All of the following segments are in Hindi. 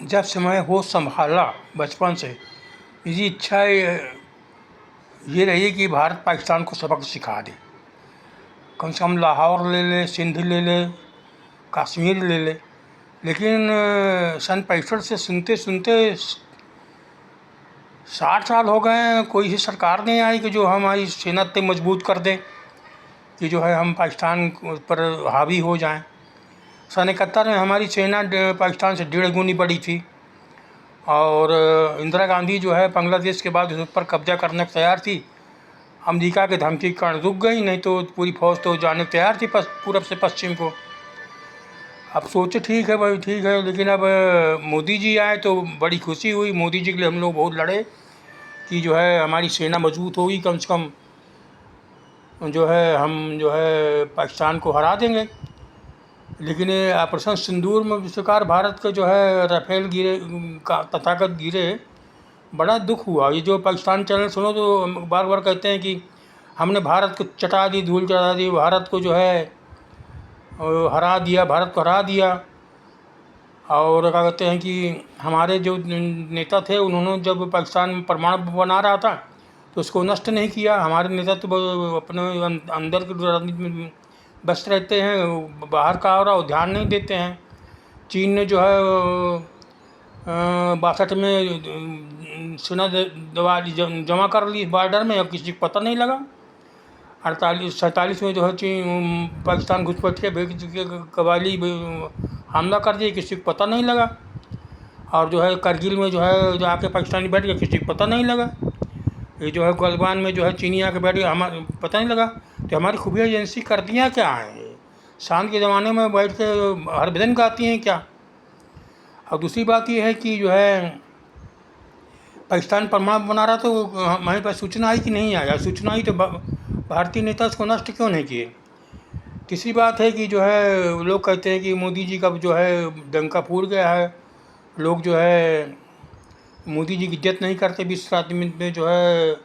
जब से मैं होश संभाला बचपन से मेरी इच्छा ये रही कि भारत पाकिस्तान को सबक सिखा दे। कम से कम लाहौर ले ले, सिंध ले ले, कश्मीर ले ले। लेकिन सन 65 से सुनते सुनते 60 साल हो गए हैं, कोई ही सरकार नहीं आई कि जो हमारी सेना इतनी मजबूत कर दे कि जो है हम पाकिस्तान पर हावी हो जाएं। सन 71 में हमारी सेना पाकिस्तान से 1.5 गुनी बड़ी थी और इंदिरा गांधी जो है बांग्लादेश के बाद उस पर कब्जा करने को तैयार थी। अमेरिका के धमकी के कारण रुक गई, नहीं तो पूरी फौज तो जाने को तैयार थी पूरब से पश्चिम को। अब सोचे ठीक है भाई, ठीक है, लेकिन अब मोदी जी आए तो बड़ी खुशी हुई। मोदी जी के लिए हम लोग बहुत लड़े कि जो है हमारी सेना मजबूत होगी, कम से कम जो है हम जो है पाकिस्तान को हरा देंगे। लेकिन ये ऑपरेशन सिंदूर में जिस प्रकार भारत के जो है राफेल गिरे का तथाकथ गिरे, बड़ा दुख हुआ। ये जो पाकिस्तान चैनल सुनो तो बार बार कहते हैं कि हमने भारत को चटा दी, धूल चटा दी, भारत को जो है हरा दिया, भारत को हरा दिया। और क्या कहते हैं कि हमारे जो नेता थे उन्होंने जब पाकिस्तान में परमाणु बना रहा था तो उसको नष्ट नहीं किया। हमारे नेता तो अपने अंदर की राजनीति में व्यस्त रहते हैं, बाहर का हो रहा वो ध्यान नहीं देते हैं। चीन ने जो है 62 में सेना जमा कर ली बॉर्डर में, अब किसी को पता नहीं लगा। 47 में जो है चीन पाकिस्तान घुसपैठिया भेज के कबायली हमला कर दिए, किसी को पता नहीं लगा। और जो है करगिल में जो है जो आके पाकिस्तानी बैठ गया, किसी को पता नहीं लगा। ये जो है गलवान में जो है चीनी आके बैठ गया, हमारे पता नहीं लगा। तो हमारी खुफिया एजेंसी करतियाँ क्या हैं? शांत के ज़माने में बैठ के हरभजन गाती हैं क्या? और दूसरी बात ये है कि जो है पाकिस्तान परमाणु बना रहा तो हमारे पास सूचना आई कि नहीं आया? सूचना आई तो भारतीय नेता उसको नष्ट क्यों नहीं किए? तीसरी बात है कि जो है लोग कहते हैं कि मोदी जी का जो है डंका फूट गया है। लोग जो है मोदी जी की इज्जत नहीं करते, विश्व राजनीति में जो है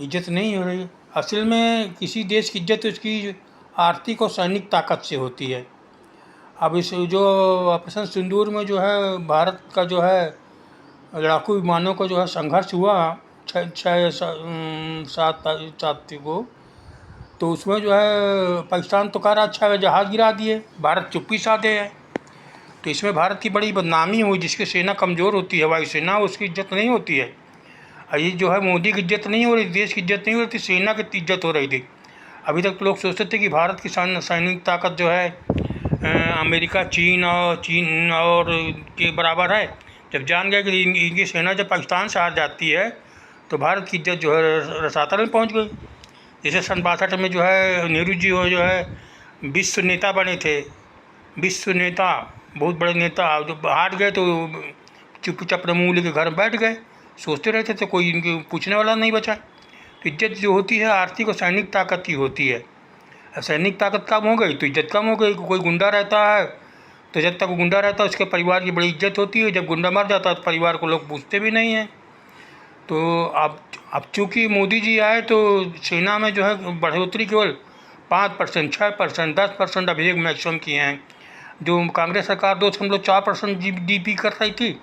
इज्जत नहीं हो रही। असल में किसी देश की इज्जत उसकी आर्थिक और सैनिक ताकत से होती है। अब इस जो ऑपरेशन सिंदूर में जो है भारत का जो है लड़ाकू विमानों का जो है संघर्ष हुआ 6-7 को, तो उसमें जो है पाकिस्तान तो कह रहा अच्छा है जहाज़ गिरा दिए, भारत चुप्पी साधे है। तो इसमें भारत की बड़ी बदनामी हुई। जिसकी सेना कमज़ोर होती है, वायुसेना, उसकी इज्जत नहीं होती है। और ये जो है मोदी की इज्जत नहीं हो रही, देश की इज्जत नहीं हो रही थी, सेना की इज्जत हो रही थी। अभी तक लोग सोचते थे कि भारत की सैनिक ताकत जो है अमेरिका, चीन और के बराबर है। जब जान गए कि इनकी सेना जब पाकिस्तान से हार जाती है तो भारत की इज्जत जो है रसातल में पहुंच गई। जैसे सन 62 में जो है नेहरू जी हो जो है विश्व नेता बने थे, विश्व नेता, बहुत बड़े नेता। जो हार गए तो चुपचाप अपने मुँह लेके घर में बैठ गए, सोचते रहते थे, कोई इनके पूछने वाला नहीं बचा। तो इज्जत जो होती है आर्थिक और सैनिक ताकत की होती है। सैनिक ताकत कम हो गई तो इज्जत कम हो गई। कोई गुंडा रहता है तो जब तक वो गुंडा रहता है उसके परिवार की बड़ी इज्जत होती है, जब गुंडा मर जाता है तो परिवार को लोग पूछते भी नहीं हैं। तो अब चूँकि मोदी जी आए तो सेना में जो है बढ़ोतरी केवल 5%, 6%, 10% अभी एक मैक्सिमम किए हैं। जो कांग्रेस सरकार 2.4% GDP कर रही थी,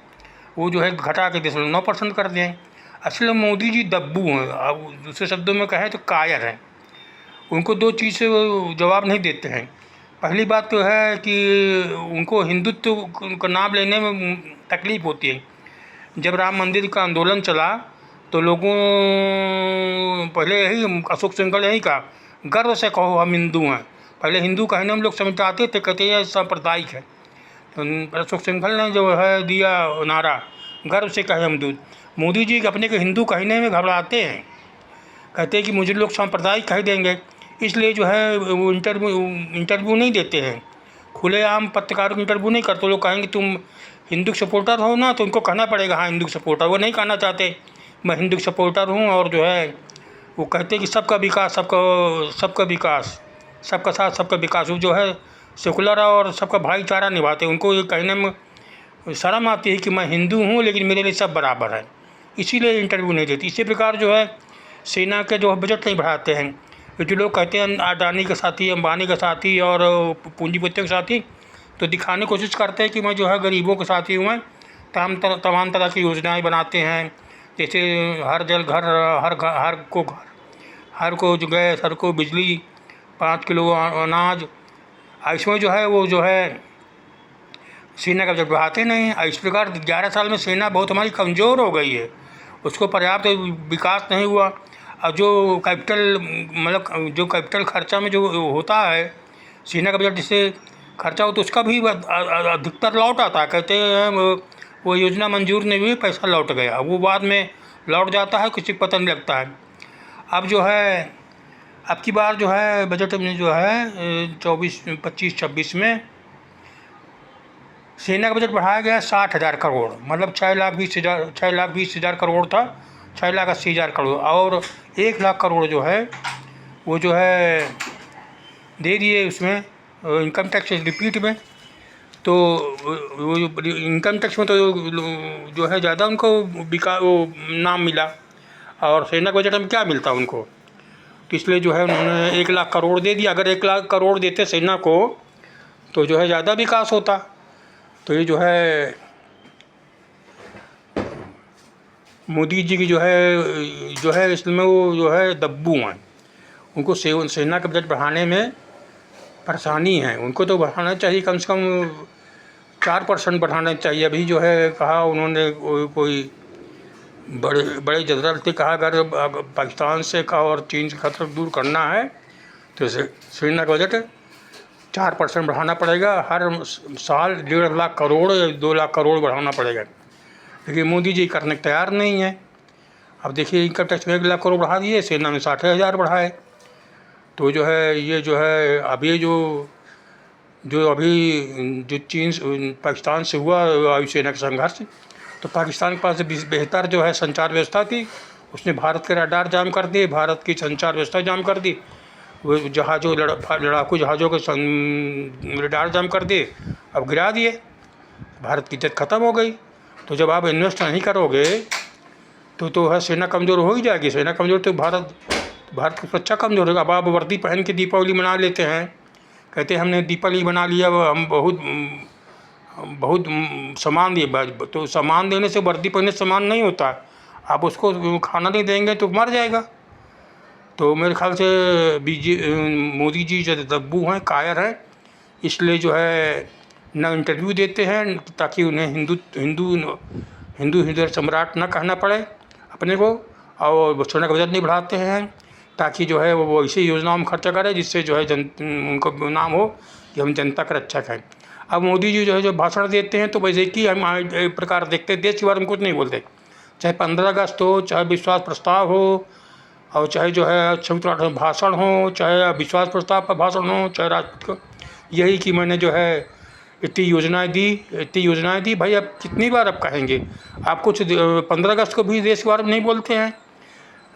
वो जो है घटा के 9% कर दिए। असल में मोदी जी दब्बू हैं, अब दूसरे शब्दों में कहें तो कायर हैं। उनको दो चीज़ से वो जवाब नहीं देते हैं। पहली बात तो है कि उनको हिंदुत्व का नाम लेने में तकलीफ़ होती है। जब राम मंदिर का आंदोलन चला तो लोगों पहले यही अशोक सिंघल यही कहा, गर्व से कहो हम हिंदू हैं। पहले हिंदू कहने में लोग समझाते थे, कहते हैं सांप्रदायिक है। तो अशोक सिंघल ने जो है दिया नारा, गर्व से कहे हम हिंदू। मोदी जी अपने को हिंदू कहने में घबराते हैं, कहते हैं कि मुझे लोग सांप्रदायिक कह देंगे, इसलिए जो है वो इंटरव्यू नहीं देते हैं। खुलेआम पत्रकारों को इंटरव्यू नहीं करते। लोग कहेंगे तुम हिंदू सपोर्टर हो ना, तो उनको कहना पड़ेगा हाँ हिंदू सपोर्टर। वो नहीं कहना चाहते मैं हिंदू सपोर्टर हूँ। और जो है वो कहते हैं कि सबका विकास, सबका विकास, सबका साथ सबका विकास। वो जो है सेकुलर और सबका भाईचारा निभाते हैं। उनको ये कहने में शर्म आती है कि मैं हिंदू हूँ लेकिन मेरे लिए सब बराबर है, इसीलिए इंटरव्यू नहीं देती। इसी प्रकार जो है सेना के जो बजट नहीं बढ़ाते हैं। जो लोग कहते हैं अडानी के साथी, अंबानी के साथी और पूंजीपतियों के साथी, तो दिखाने की कोशिश करते हैं कि मैं जो है गरीबों के साथी हूँ, मैं तमाम तरह की योजनाएं बनाते हैं, जैसे हर जल घर, हर को जो गैस, हर को बिजली, 5 किलो अनाज। इसमें जो है वो जो है सेना का बजट बढ़ाते नहीं। इस प्रकार 11 साल में सेना बहुत हमारी कमज़ोर हो गई है, उसको पर्याप्त विकास नहीं हुआ। और जो कैपिटल मतलब जो कैपिटल खर्चा में जो होता है सेना का बजट जिससे खर्चा हो, तो उसका भी अधिकतर लौट आता है। कहते हैं वो योजना मंजूर नहीं हुई, पैसा लौट गया, वो बाद में लौट जाता है, किसी को पता नहीं लगता है। अब जो है अब की बार जो है बजट में जो है 25-26 में सेना का बजट बढ़ाया गया 60,000 करोड़, मतलब 6,20,000 करोड़ था, 6,80,000 करोड़, और 1,00,000 करोड़ जो है वो जो है दे दिए उसमें इनकम टैक्स रिपीट में। तो वो इनकम टैक्स में तो जो है ज़्यादा उनको वो नाम मिला, और सेना के बजट में क्या मिलता उनको, तो इसलिए जो है उन्होंने 1,00,000 करोड़ दे दिया। अगर 1,00,000 करोड़ देते सेना को तो जो है ज़्यादा विकास होता। तो ये जो है मोदी जी की जो है इसमें वो जो है दब्बू हैं, उनको सेना का बजट बढ़ाने में परेशानी है। उनको तो बढ़ाना चाहिए, कम से कम 4% बढ़ाना चाहिए। अभी जो है कहा उन्होंने कोई बड़े जनरल से कहा, अगर पाकिस्तान से का और चीन से खतरा दूर करना है तो सेना का बजट 4% बढ़ाना पड़ेगा, हर साल 1.5 लाख करोड़ या 2 लाख करोड़ बढ़ाना पड़ेगा। लेकिन मोदी जी करने को तैयार नहीं है। अब देखिए इनकम टैक्स में 1,00,000 करोड़ बढ़ा दिए, सेना में 60,000 बढ़ाए। तो जो है ये जो है अभी जो चीन पाकिस्तान से हुआ वायुसेना का संघर्ष, तो पाकिस्तान के पास बेहतर जो है संचार व्यवस्था थी, उसने भारत के रडार जाम कर दिए, भारत की संचार व्यवस्था जाम कर दी, वो जहाज़ों लड़ाकू जहाज़ों के रडार जाम कर दिए, अब गिरा दिए, भारत की इज्जत ख़त्म हो गई। तो जब आप इन्वेस्ट नहीं करोगे तो है सेना कमज़ोर हो ही जाएगी। सेना कमज़ोर तो भारत की सुरक्षा कमज़ोर होगा। अब आप वर्दी पहन के दीपावली मना लेते हैं, कहते हैं हमने दीपावली बना लिया, हम बहुत सामान दिए, तो सामान देने से वर्दी पहनने से सामान नहीं होता। आप उसको खाना नहीं देंगे तो मर जाएगा। तो मेरे ख्याल से मोदी जी जो दब्बू हैं, कायर हैं, इसलिए जो है न इंटरव्यू देते हैं ताकि उन्हें हिंदू सम्राट न कहना पड़े अपने को, और सेना का बजट नहीं बढ़ाते हैं ताकि जो है वो ऐसी योजनाओं में खर्चा करें जिससे जो है उनको नाम हो कि हम जनता का रक्षा करें। अब मोदी जी जो है भाषण देते हैं तो वैसे कि हम एक प्रकार देखते हैं, देश के बारे में कुछ नहीं बोलते, चाहे 15 अगस्त हो, चाहे विश्वास प्रस्ताव हो, और चाहे जो है संयुक्त राष्ट्र में भाषण हो, चाहे विश्वास प्रस्ताव पर भाषण हो, चाहे राष्ट्र यही कि मैंने जो है इतनी योजनाएं दी। भाई अब कितनी बार आप कहेंगे? आप कुछ 15 अगस्त को भी देश के बारे में नहीं बोलते हैं,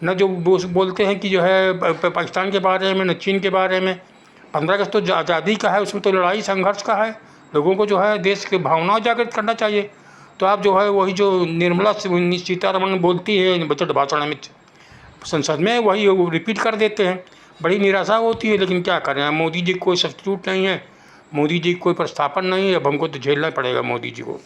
न जो बोलते हैं कि जो है पाकिस्तान के बारे में, न चीन के बारे में। 15 अगस्त तो आज़ादी का है, उसमें तो लड़ाई संघर्ष का है, लोगों को जो है देश की भावनाओं जागृत करना चाहिए। तो आप जो है वही जो निर्मला सीतारमण बोलती है बजट भाषण में संसद में, वही रिपीट कर देते हैं। बड़ी निराशा होती है, लेकिन क्या करें, मोदी जी कोई सब्स्टिट्यूट नहीं है, मोदी जी कोई प्रतिस्थापन नहीं है, अब हमको तो झेलना पड़ेगा मोदी जी को।